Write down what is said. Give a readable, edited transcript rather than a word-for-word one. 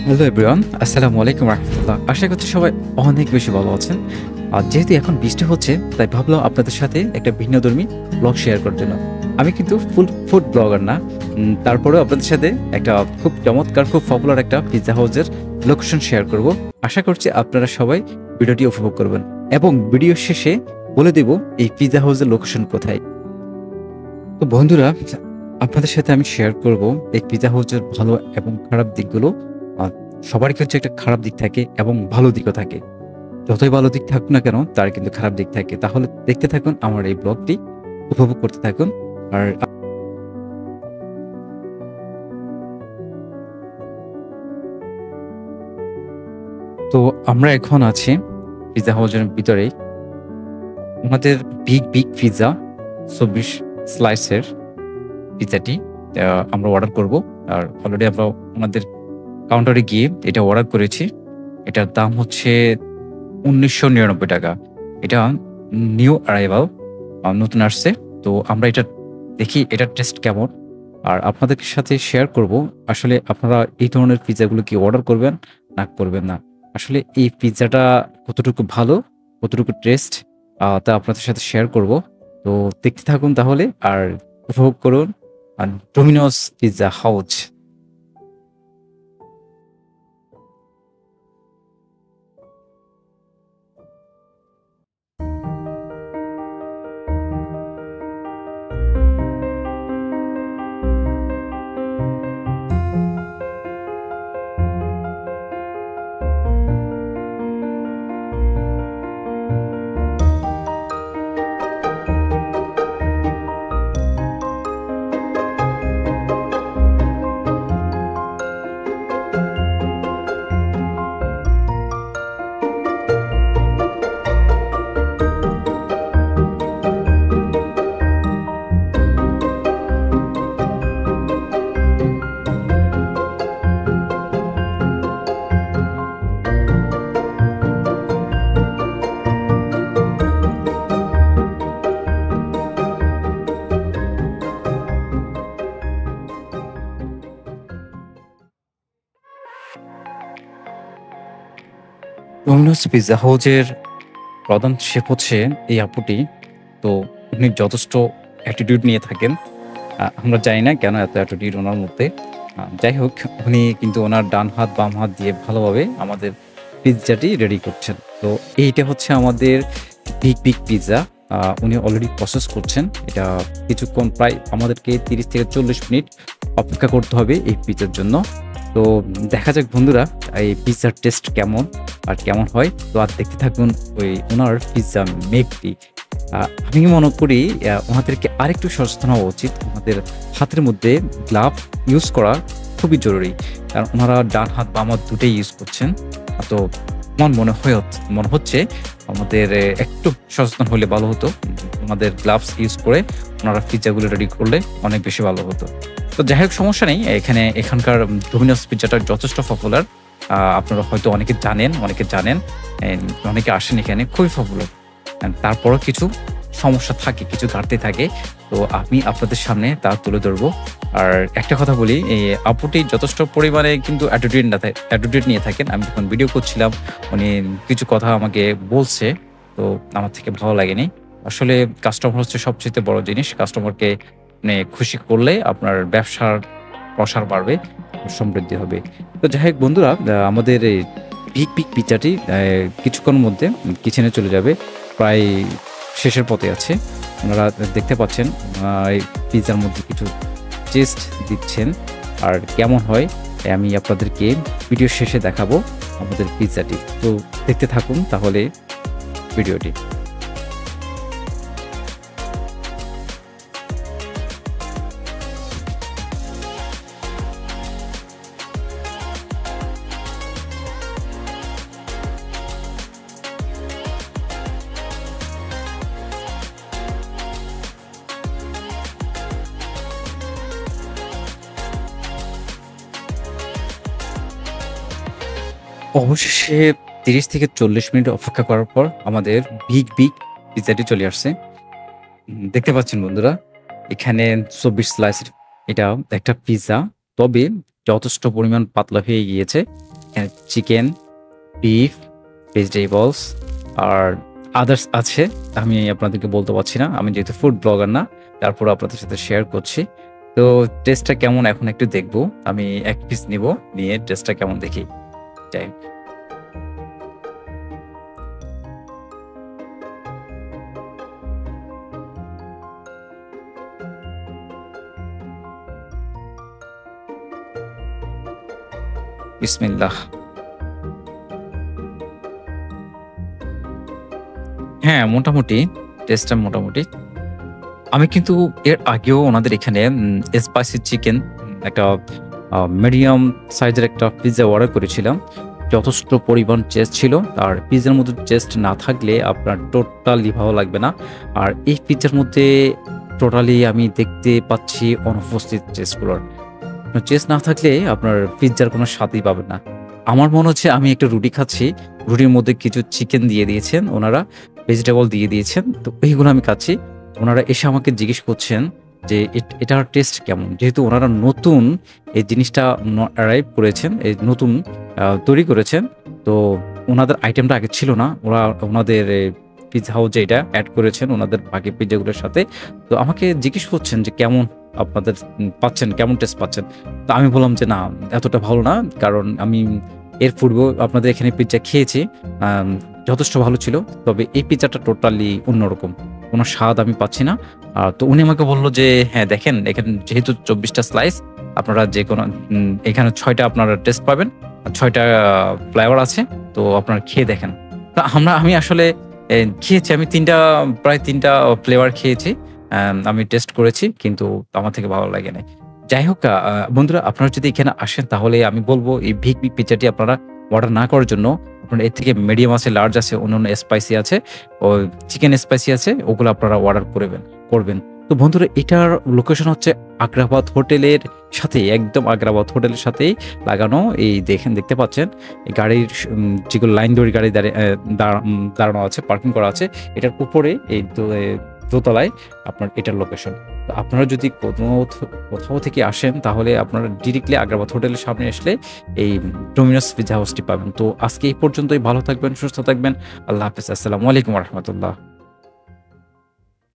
Hello everyone, আসসালামু আলাইকুম রাহমাতুল্লাহ। আশা করছি সবাই অনেক বেশি ভালো আছেন। আর যেহেতু এখন বৃষ্টি হচ্ছে, তাই ভাবলাম আপনাদের সাথে একটা ভিন্নধর্মী ব্লগ শেয়ার করার জন্য। আমি কিন্তু ফুল ফুড ব্লগার না, তারপরেও আপনাদের সাথে একটা খুব চমৎকার, খুব পপুলার একটা পিজ্জা হাউসের লোকেশন শেয়ার করব। আশা করছি আপনারা সবাই ভিডিওটি উপভোগ করবেন এবং ভিডিও শেষে বলে দেব এই পিজ্জা হাউসের লোকেশন কোথায়। তো বন্ধুরা, আপনাদের সাথে আমি শেয়ার করব এই পিজ্জা হাউসের ভালো এবং খারাপ দিকগুলো। আ সবারই কিন্তু একটা খারাপ দিক থাকে এবং ভালো দিকও থাকে। যতই ভালো দিক থাকুক না কেন, তার কিন্তু খারাপ দিক থাকে। তাহলে দেখতে থাকুন আমার এই ব্লগটি, উপভোগ করতে থাকুন। আর তো আমরা এখন আছি পিজ্জা হাউসের ভিতরেই। আমাদের বিগ পিজ্জা ২৪ স্লাইসের পিজ্জাটি আমরা অর্ডার করব। আর অলরেডি আমরা ওনাদের কাউন্টারে গিয়ে এটা অর্ডার করেছি। এটার দাম হচ্ছে ৳১৯৯৯। এটা নিউ অ্যারাইভাল, নতুন আসছে। তো আমরা এটা দেখি এটার টেস্ট কেমন। আর আপনাদের সাথে শেয়ার করব আসলে আপনারা এই ধরনের পিজ্জাগুলো কি অর্ডার করবেন না করবেন না। আসলে এই পিজ্জাটা কতটুকু ভালো, কতটুকু টেস্ট তা আপনাদের সাথে শেয়ার করব। তো দেখতে থাকুন তাহলে আর উপভোগ করুন Domino's pizza house. Domino's pizza হাউসের প্রধান শেফ হচ্ছে এই আপুটি। তো উনি যথেষ্ট অ্যাটিটিউড নিয়ে থাকেন। আমরা জানি না কেন এত অ্যাটিটিউড ওনার মধ্যে। যাই হোক, উনি কিন্তু ওনার ডান হাত বাম হাত দিয়ে ভালোভাবে আমাদের পিজ্জাটি রেডি করছেন। তো এইটা হচ্ছে আমাদের বিগ পিজ্জা। উনি অলরেডি প্রসেস করছেন। এটা কিছুক্ষণ, প্রায় আমাদেরকে ৩০ থেকে ৪০ মিনিট অপেক্ষা করতে হবে এই পিজ্জার জন্য। তো দেখা যাক বন্ধুরা, এই পিজ্জার টেস্ট কেমন আর কেমন হয়। তো আর দেখতে থাকুন ওই ওনার পিজ্জা মেকটি। আমি মনে করি ওনাদেরকে আরেকটু সচেতন হওয়া উচিত। ওনাদের হাতের মধ্যে গ্লাভ ইউজ করা খুবই জরুরি। কারণ ওনারা ডান হাত বাম হাত দুটোই ইউজ করছেন। তো আমার মনে হচ্ছে আমাদের একটু সচেতন হলে ভালো হতো। ওনাদের গ্লাভস ইউজ করে ওনারা পিজ্জাগুলো রেডি করলে অনেক বেশি ভালো হতো। তো যাই হোক, সমস্যা নেই। এখানকার ডোমিনোস পিজ্জাটা যথেষ্ট পপুলার। আপনারা হয়তো অনেকে জানেন, অনেকে আসেন এখানে, খুবই পপুলার। তারপরও কিছু সমস্যা থাকে, কিছু ঘাটতি থাকে। তো আমি আপনাদের সামনে তা তুলে ধরবো। আর একটা কথা বলি, এই আপুটি যথেষ্ট পরিমাণে কিন্তু অ্যাটিটিউড নিয়ে থাকেন। আমি যখন ভিডিও করছিলাম, উনি কিছু কথা আমাকে বলছে, তো আমার থেকে ভালো লাগেনি। আসলে কাস্টমার হচ্ছে সবচাইতে বড় জিনিস। কাস্টমারকে মানে খুশি করলে আপনার ব্যবসার প্রসার বাড়বে, সমৃদ্ধি হবে। তো যাই হোক বন্ধুরা, আমাদের এই বিগ পিজ্জাটি কিছুক্ষণের মধ্যে কিচেনে চলে যাবে। প্রায় শেষের পথে আছে। আপনারা দেখতে পাচ্ছেন এই পিজ্জার মধ্যে কিছু চেস্ট দিচ্ছেন। আর কেমন হয় আমি আপনাদেরকে ভিডিও শেষে দেখাবো আমাদের পিজ্জাটি। তো দেখতে থাকুন তাহলে ভিডিওটি। অবশেষে ৩০ থেকে ৪০ মিনিট অপেক্ষা করার পর আমাদের বিগ পিজ্জাটি চলে আসছে। দেখতে পাচ্ছেন বন্ধুরা, এখানে ২৪ স্লাইসের এটা একটা পিজ্জা। তবে যথেষ্ট পরিমাণ পাতলা হয়ে গিয়েছে। এখানে চিকেন, বিফ, ভেজিটেবলস আর আদার্স আছে। আমি আপনাদেরকে বলতে পারছি না। আমি যেহেতু ফুড ব্লগার না, তারপর আপনাদের সাথে শেয়ার করছি। তো টেস্টটা কেমন এখন একটু দেখব। আমি ১ পিস নিবো, নিয়ে টেস্টটা কেমন দেখি। যাই হোক। বিসমিল্লাহ। হ্যাঁ, মোটামুটি টেস্টটা মোটামুটি। আমি কিন্তু এর আগেও ওনাদের এখানে স্পাইসি চিকেন একটা মিডিয়াম সাইজের একটা পিজ্জা অর্ডার করেছিলাম। যথেষ্ট পরিমাণ টেস্ট ছিল। আর পিজ্জার মধ্যে টেস্ট না থাকলে আপনার টোটালি ভালো লাগবে না। আর এই পিজ্জার মধ্যে টোটালি আমি দেখতে পাচ্ছি অনুপস্থিত টেস্টগুলোর। টেস্ট না থাকলে আপনার পিজ্জার কোনো স্বাদই পাবেন না। আমার মনে হচ্ছে আমি একটা রুটি খাচ্ছি। রুটির মধ্যে কিছু চিকেন দিয়ে দিয়েছেন ওনারা, ভেজিটেবল দিয়ে দিয়েছেন। তো এইগুলো আমি খাচ্ছি। ওনারা এসে আমাকে জিজ্ঞেস করছেন যে এটার টেস্ট কেমন? যেহেতু ওনারা নতুন এই জিনিসটা অ্যারাইভ করেছেন, এই নতুন তৈরি করেছেন। তো ওনাদের আইটেমটা আগে ছিল না। ওনাদের পিজ্জা হাউসে এটা এড করেছেন ওনাদের বাকি পিজ্জাগুলোর সাথে। তো আমাকে জিজ্ঞেস করছেন যে কেমন আপনাদের পাচ্ছেন, কেমন টেস্ট পাচ্ছেন? তো আমি বললাম যে, "না, এতটা ভালো না।" কারণ আমি এর পূর্বেও আপনাদের এখানে পিজ্জা খেয়েছি। আম যথেষ্ট ভালো ছিল। তবে এই পিজ্জাটা টোটালি অন্যরকম। কোন স্বাদ আমি পাচ্ছি না। তো উনি আমাকে বলল যে, "হ্যাঁ, দেখেন এখানে যেহেতু ২৪ টা স্লাইস, আপনারা যেকোনো এখানে ৬ টা আপনারা টেস্ট পাবেন। ৬ টা ফ্লেভার আছে। তো আপনারা খেয়ে দেখেন।" তো আমি আসলে খেয়েছি। আমি প্রায় ৩ টা ফ্লেভার খেয়েছি। আমি টেস্ট করেছি কিন্তু আমার থেকে ভালো লাগে নাই। যাই হোক বন্ধুরা, আপনারা যদি এখানে আসেন তাহলে আমি বলব এই বিগ পিজ্জাটি আপনারা অর্ডার না করার জন্য আপনার এর থেকে মিডিয়াম আছে, লার্জ আছে, অন্যান্য স্পাইসি আছে, ও চিকেন স্পাইসি আছে, ওগুলো আপনারা অর্ডার করবেন। তো বন্ধুরা, এটার লোকেশন হচ্ছে আগ্রাবাদ হোটেলের সাথে, একদম আগ্রাবাদ হোটেলের সাথেই লাগানো। এই দেখতে পাচ্ছেন এই গাড়ির যেগুলো লাইন ধরে গাড়ি দাঁড়ানো আছে, পার্কিং করা আছে, এটার উপরে এই দোতলায় আপনার এটার লোকেশন। তো আপনারা যদি কোথাও থেকে আসেন তাহলে আপনারা ডিরেক্টলি আগ্রাবাদ হোটেলের সামনে আসলে এই ডোমিনোস পিজ্জা হাউসটি পাবেন। তো আজকে এই পর্যন্তই। ভালো থাকবেন, সুস্থ থাকবেন। আল্লাহ হাফেজ। আসসালামু আলাইকুম ওয়া রাহমাতুল্লাহ।